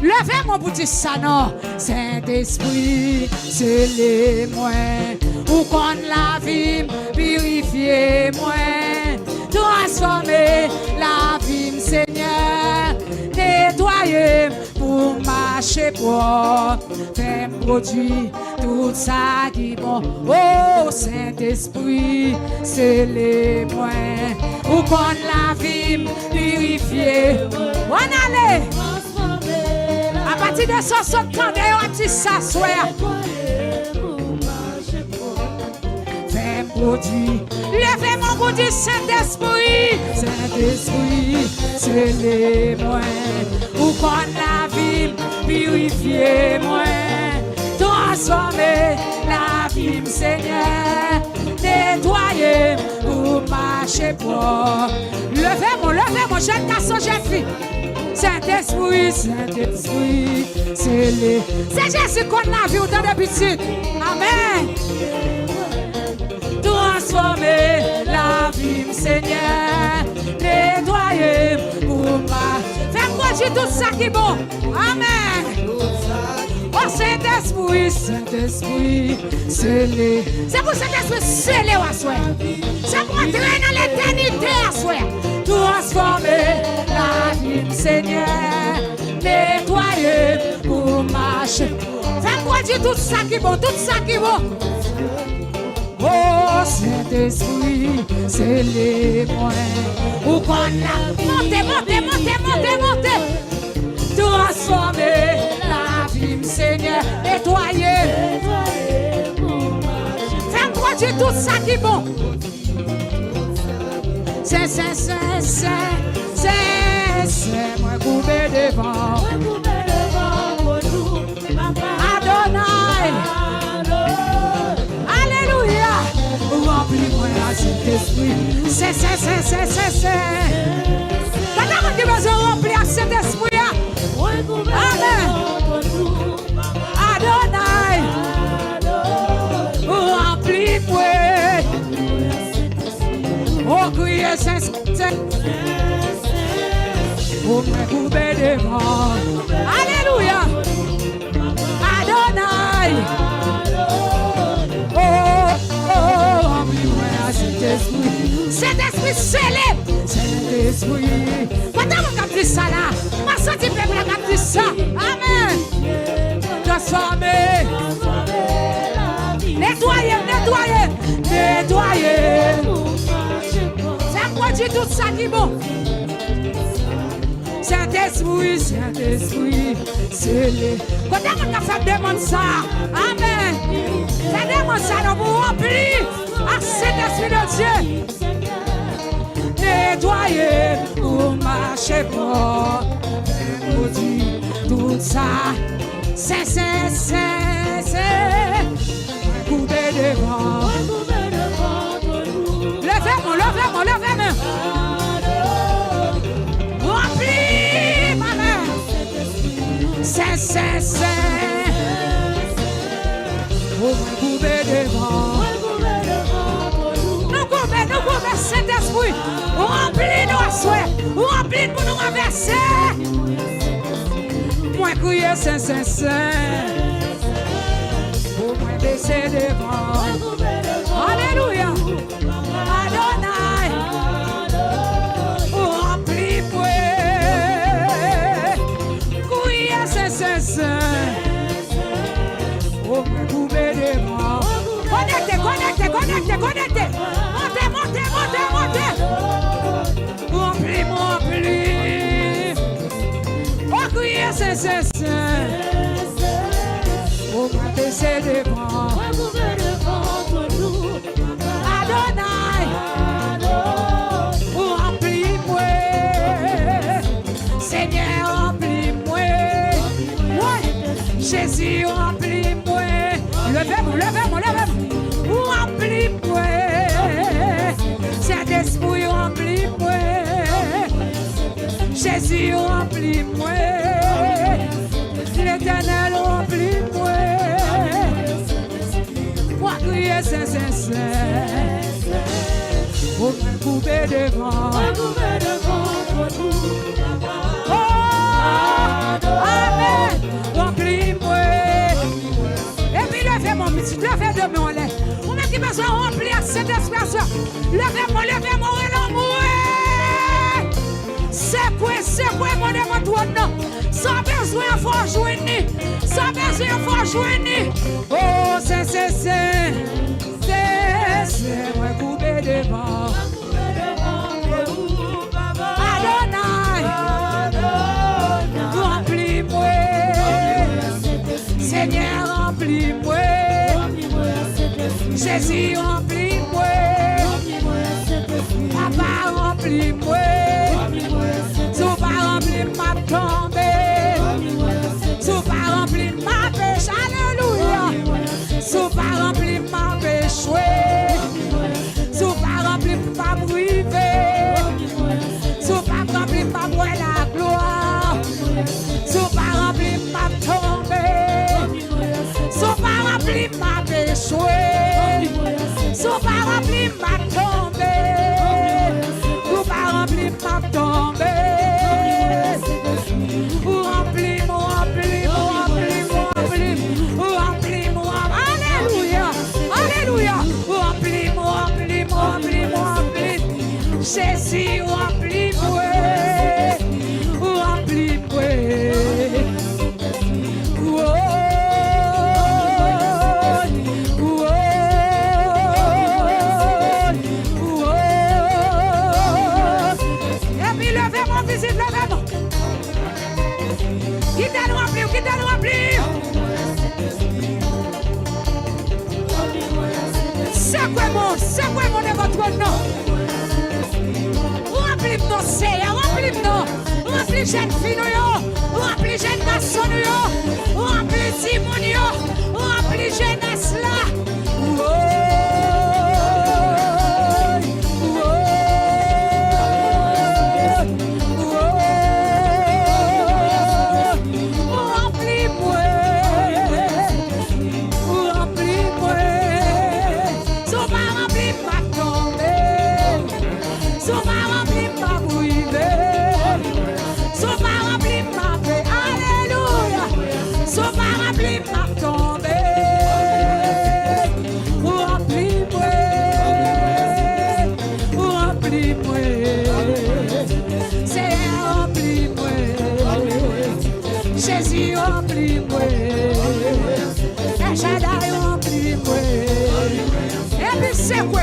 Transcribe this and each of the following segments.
Levez-moi pour dire ça, non. Saint-Esprit, c'est les moins. Ou qu'on la vie, purifiez-moi. Transformer la vie, Seigneur. Nettoyer pour marcher pour. Faire produit tout ça qui bon. Oh, Saint-Esprit, c'est les moins. Ou qu'on la vie, purifier. On allait. À partir de 60 ans, on dit ça, soit. Fais produit. Levez mon goût du Saint-Esprit. Saint-Esprit, c'est les moyens. Ou qu'on la vie, purifier moi. Transformer la vie, Seigneur. Nettoyer pour marcher pour. Levez-moi, jeune garçon, jeune fille. Saint-Esprit, Saint-Esprit, c'est les... C'est Jésus qu'on a vu dans les petits. Amen. Transformer la vie, Seigneur. Nettoyer pour ma... Fais-moi dire tout ça qui est bon. Amen. Oh, Saint-Esprit, Saint-Esprit, c'est les... C'est pour Saint-Esprit, c'est les oiseaux. C'est pour entrer dans l'éternité, oiseaux. Transformer la vie, Seigneur. Nettoyer pour marcher. Fais-moi dire tout ça qui est bon, tout ça qui est bon. Oh, Saint-Esprit, c'est les moyens. Ou qu'on a montez. Transformer la vie, Seigneur. Nettoyer pour marcher. Fais-moi dire tout ça qui est bon. C'est, moi coupé devant. Adonai. Alléluia. Remplis-moi à Saint-Esprit. C'est. Maintenant, on dit besoin de remplir à Saint-Esprit. Amen. Adonai. Remplis-moi. Oh, criez Saint-Esprit. Pour me couper devant. Alléluia. Adonai. Oh, remplis-moi à Saint-Esprit. Saint-Esprit, célèbre. Saint-Esprit. Pendant qu'on a dit ça là, ma santé peuple a dit ça. Amen. Transformer. Nettoyer. Fais-moi dire tout ça qui est bon. Saint-Esprit, c'est les... Quand on a fait demande ça, amen. Fais demande ça, nous vous remplir à Saint-Esprit de Dieu. Nettoyer pour marcher pour. Fais-moi dire tout ça. C'est. Couper devant. Levez-moi. Remplis ma main. C'est. Pour me couper devant. Nous couper Saint-Esprit. Remplis nos souhaits. Remplis pour nous renverser. Moi crier Saint. Pour moi baisser devant. Alléluia. Adonai. Remplis-moi. Crier Saint. Pour me couper devant. Connectez. Montez. Remplis-moi. Oh, crier Saint. Pour me baisser devant. Adonai. Remplis-moi. Seigneur, remplis-moi. Jésus, remplis-moi. Levez-moi. Remplis-moi. Saint-Esprit, remplis-moi. Jésus, remplis-moi. L'Éternel, remplis-moi. Moi, crier Saint. Pour me couper devant. Oh, amen. besoin de remplir cette espèce. Levez-moi, c'est quoi, mon démon, sans besoin, il faut joindre. Sans besoin, il faut joindre. Oh, c'est, moi couper devant. Adonai, remplis-moi. Seigneur, remplis-moi. Jésus, remplis-moi. Papa, remplis-moi. Tu vas remplir ma tombe. Tu vas remplir ma pêche. Alléluia. Tu vas remplir ma pêche. Tu vas remplir ma privée. Tu vas remplir ma boîte la gloire. Tu vas remplir ma tombe. Tu vas remplir ma pêche. Tu vas remplir ma tombe. Tu vas remplir ma tombe. Remplis-moi. Alléluia. Alléluia. Remplis-moi. Jésus, remplis-moi. Remplis-moi. Et puis levez-moi, visite, levez-moi. Qui t'a rempli? C'est quoi mon de votre nom? Remplis-moi, Seigneur, remplis-moi. Remplis jeune fille, remplis jeune garçon, remplis Simon, remplis jeunesse là. Jésus, remplis-moi. Shaddai, remplis-moi. Et puis c'est quoi?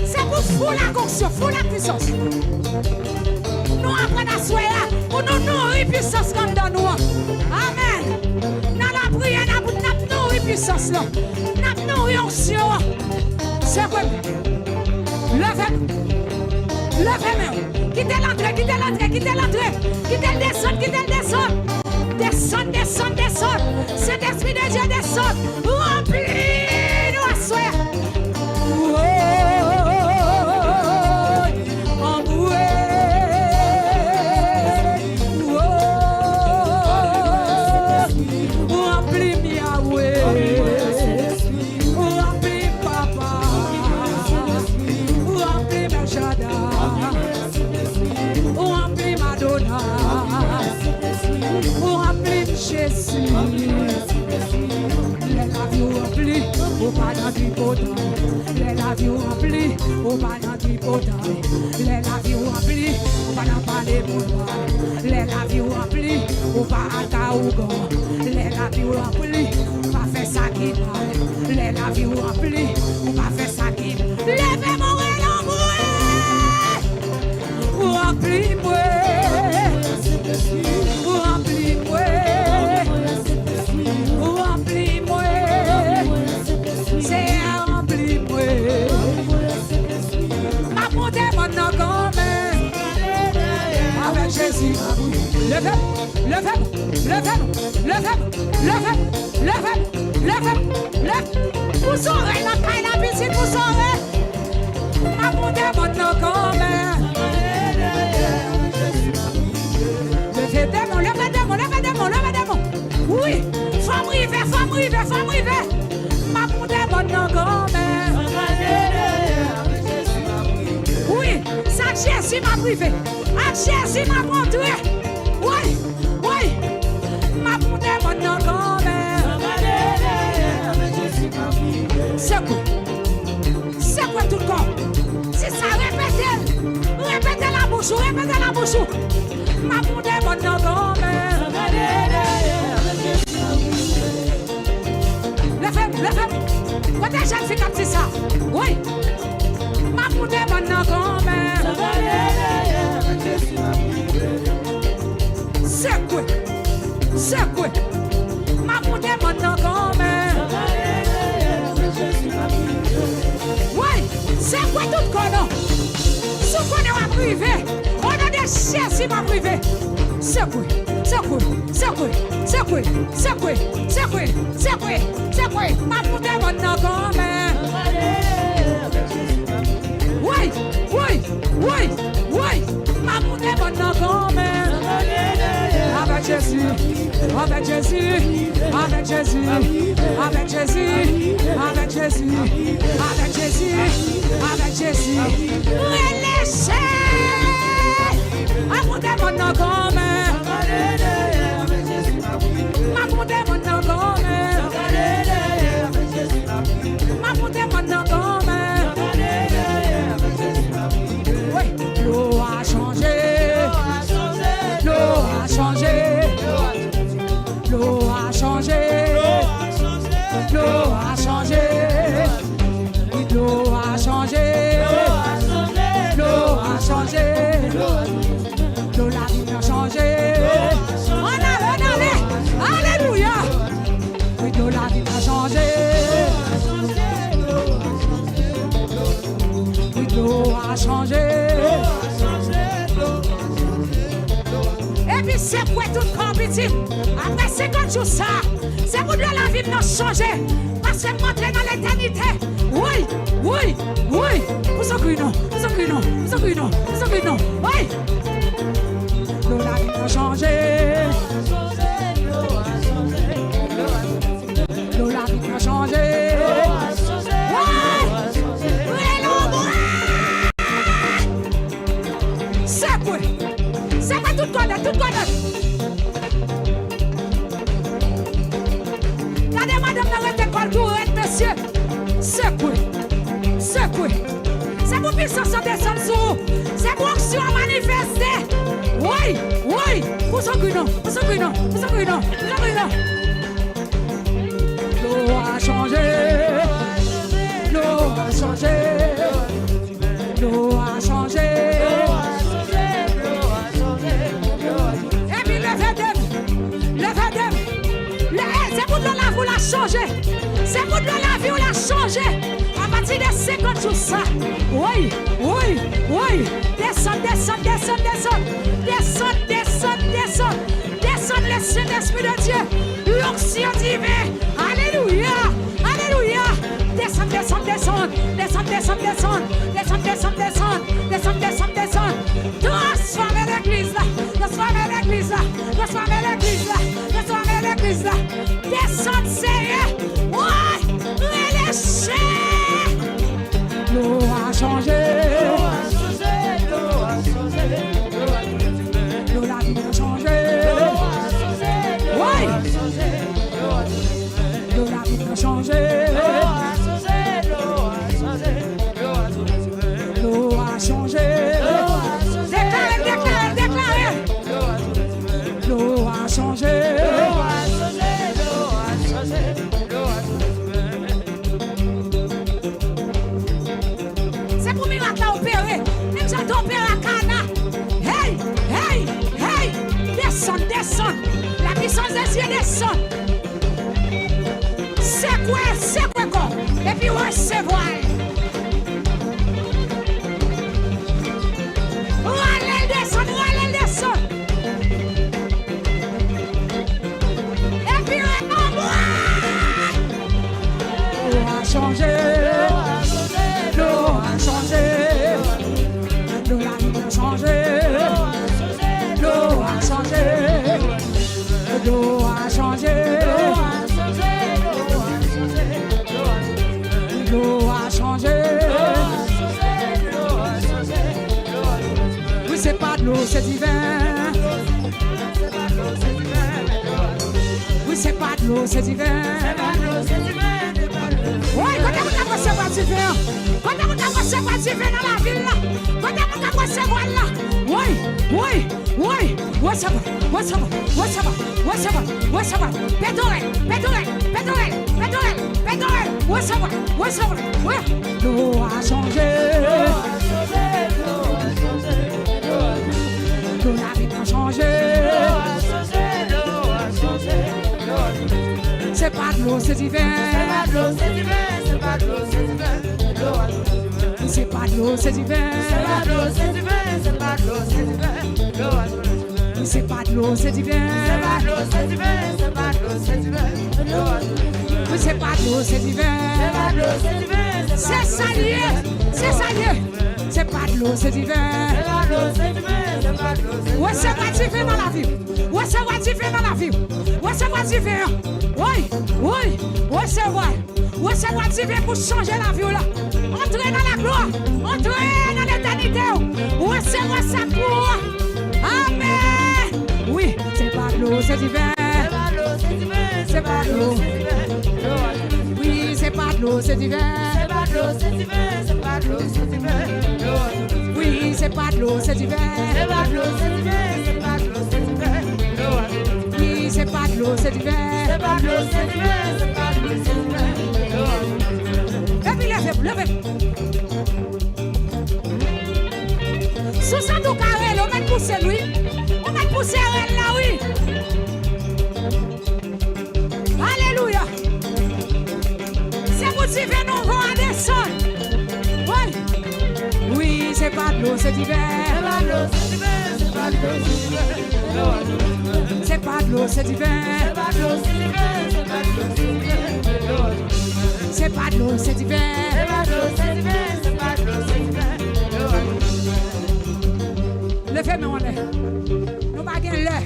C'est pour fou la conction, fou la puissance. Nous apprenons à soyer pour nous nourrir puissance comme dans nous. Amen. Dans la prière, nous nourrir puissance là. Nous nourrir onction. C'est quoi? Levez-moi. Quittez l'entrée. Quittez le descend. Descend. Cet esprit de Dieu descend. Remplis-nous à soir. Remplis-moi, Yahweh. Remplis Papa. Remplis ma Jada. Remplis Madonna. Remplis Jésus. Les labios remplis, au pas dans du potin. Les labios remplis, au pas dans du potin. Les labios remplis, au pas dans parler pour moi. Les labios remplis, au pas à Taougon. Les labios remplis, au pas faire ça qui mal. Les labios remplis, au pas faire ça qui mal. Levez-moi l'amour. Remplis-moi. Remplis-moi. C'est remplis-moi. Ma bonté maintenant quand même. Avec Jésus. Levez-moi. Vous aurez la caille, la piscine, vous aurez. Ma bonté maintenant quand même. Levez-moi. Oui, femme rive. Ma bonté maintenant quand même. Oui, ça Jésus m'a privé. Jésus m'a montré. Oui. Ma bonté maintenant quand même. bouche, répétez la bouche. Ma monte bonne quand même. Le femme. Quand est-ce que c'est comme ça? Oui. Ma monte bonne quand même. C'est quoi? C'est quoi? Ma monte bonne quand même. Oui. C'est quoi tout le corps? Si on est privé, on a des chiens si ma privé. C'est quoi? C'est quoi? C'est quoi? C'est quoi? C'est quoi? C'est quoi? C'est quoi? C'est quoi? Ma monte bonne quand même. Oui, oui, oui, oui. Ma monte bonne quand même. Avec Jésus, avec Jésus, avec Jésus, avec Jésus, avec Jésus, avec Jésus, avec Jésus. Relâchez. Ma monte bonne quand même. Ma monte bonne quand même. Ma monte bonne quand même. Oui, l'eau a changé. L'eau a changé. L'eau a changé. L'eau a changé. L'eau a changé. L'eau a changé. L'eau la vie a changé. On allait. Alléluia. Oui, l'eau la vie a changé. Oui, l'eau a changé. Et puis c'est quoi tout compétit? Après 50 jours ça, c'est pour la vie n'a changé. Parce que monter dans l'éternité. Oui, oui, oui. Vous en criez non, vous en criez non, vous en criez non, vous en criez non. Oui. L'eau la vie n'a changé. L'eau la vie n'a changé. C'est quoi? C'est quoi tout connaît, tout connaît. Regardez madame dans votre école pour être monsieur. C'est quoi? C'est quoi? C'est pour puissance descendre sur. C'est pour action à manifester. Oui, oui. Vous en criez non, vous en criez non, vous en criez non, vous en criez non. L'eau a changé. L'eau a changé. L'eau a changé. Et puis le verdem. C'est pour de la vous l'a changé. C'est pour de la vie, on l'a changé. À partir de 50 jours ça. Oui, oui, oui. Descends. Descends le Saint-Esprit de Dieu. L'onction divine. Alléluia. Alléluia. Descends. Transformez l'église là. Descends, Seigneur. Ouais. Relâchez. L'eau a changé. L'eau la vie a changé. Ouais. L'eau la vie a changé. L'eau a changé. Déclarez. L'eau a changé. C'est pour miracle à opérer. Même ça opérer à Cana. Hey. Descends. La puissance des cieux descend. C'est quoi quoi? Et puis recevoir. Allez, descend. Et puis renvoie. L'eau a changé. L'eau a changé. L'eau la vie a changé. L'eau a changé. L'eau a changé. L'eau a changé. Oui, c'est pas de l'eau, c'est divin. Oui, c'est pas de l'eau, c'est divin. Oui, quand vous avez recevoir du vin, quand vous avez recevoir du vin dans la ville là, quand vous avez recevoir là, oui, recevoir, pédorel, recevoir, oui, l'eau a changé, l'eau n'a pas changé, c'est pas de l'eau, c'est divin. C'est pas de l'eau, c'est divin. C'est pas de l'eau, c'est divin. C'est pas de l'eau, c'est divin. C'est pas de l'eau, c'est divin. C'est pas de l'eau, c'est divin. C'est pas de l'eau, c'est divin. C'est pas de l'eau, c'est divin. C'est pas de l'eau, c'est divin. C'est pas de l'eau, c'est divin. C'est pas de l'eau, c'est divin. C'est salier. C'est salier. C'est pas de l'eau, c'est divin. C'est pas de l'eau, c'est divin. C'est pas de l'eau, c'est divin. Ouais, c'est pas divin dans la vie. Ouais, c'est pas divin dans la vie. Ouais, c'est pas divin. Oui, c'est vrai. Oui, c'est vrai divin pour changer la vie là. Entrez dans la gloire. Entrez dans l'éternité. Oui, c'est vrai ça pour. Amen. Oui, c'est pas de l'eau, c'est divin. C'est pas de l'eau, c'est divin. C'est pas de l'eau. Oui, c'est pas de l'eau, c'est divin. C'est pas de l'eau, c'est divin. C'est pas de l'eau, c'est divin. Oui, c'est pas de l'eau, c'est divin. C'est pas de l'eau, c'est divin. C'est pas de l'eau, c'est divin. Oui, c'est pas de l'eau, c'est divin. C'est pas de l'eau, c'est divin. C'est pas de l'eau, c'est divin. Et puis levez-vous, levez-vous. Sous ça tout carré, on va pousser lui. On va pousser elle là, oui. Alléluia. C'est vous divin, nous allons à descendre. Oui. Oui, c'est pas de l'eau, c'est divin. C'est pas de l'eau, c'est divin. C'est pas de l'eau, c'est divin. C'est pas de l'eau, c'est divin. C'est pas de l'eau, c'est divin. C'est pas de l'eau, c'est divin. C'est pas de l'eau, c'est divin. C'est pas de l'eau, c'est divin. Levez-moi en l'air. Nous baguons l'air.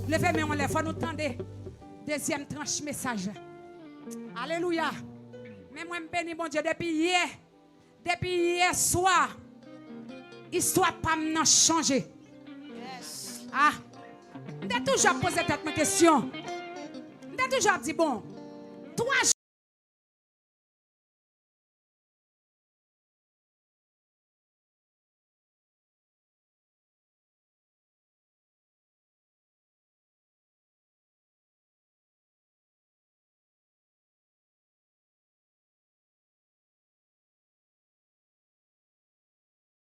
Levez-moi en l'air. Faut nous tendre. Deuxième tranche message. Alléluia. Mais moi, je bénis mon Dieu depuis hier soir. Histoire pas m'a changé. Ah, j'ai toujours posé cette question. J'ai toujours dit bon, 3